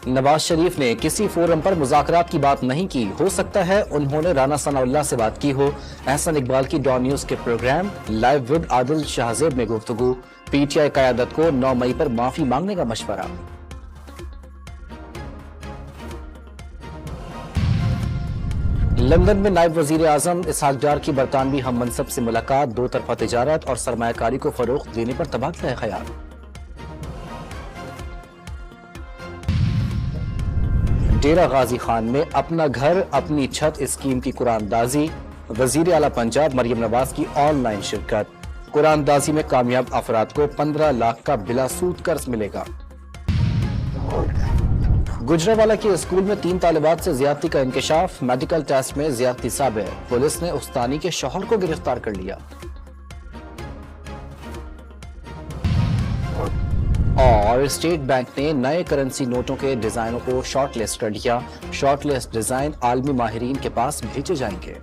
نواز شریف نے کسی فورم پر مذاکرات کی بات نہیں کی، ہو سکتا ہے انہوں نے رانا ثناء اللہ سے بات کی ہو۔ احسن اقبال کی ڈان نیوز کے پروگرام لائیو ود عادل شاہ زیب میں گفتگو، پی ٹی آئی قیادت کو 9 مئی پر معافی مانگنے کا مشورہ۔ لندن میں نائب وزیر اعظم اسحاق ڈار کی برطانوی ہم منصب سے ملاقات، دو طرفہ تجارت اور سرمایہ کاری کو فروغ دینے پر تبادلہ خیال۔ ڈیرہ غازی خان میں اپنا گھر اپنی چھت اسکیم کی قرآن اندازی، وزیر اعلیٰ پنجاب مریم نواز کی آن لائن شرکت۔ قرآن اندازی میں کامیاب افراد کو 15 لاکھ کا بلا سود قرض ملے گا۔ گجرانوالہ کے اسکول میں 3 طالبات سے زیادتی کا انکشاف، میڈیکل ٹیسٹ میں زیادتی ثابت، پولیس نے استانی کے شوہر کو گرفتار کر لیا۔ اور اسٹیٹ بینک نے نئے کرنسی نوٹوں کے ڈیزائنوں کو شارٹ لسٹ کر لیا، شارٹ لسٹ ڈیزائن عالمی ماہرین کے پاس بھیجے جائیں گے۔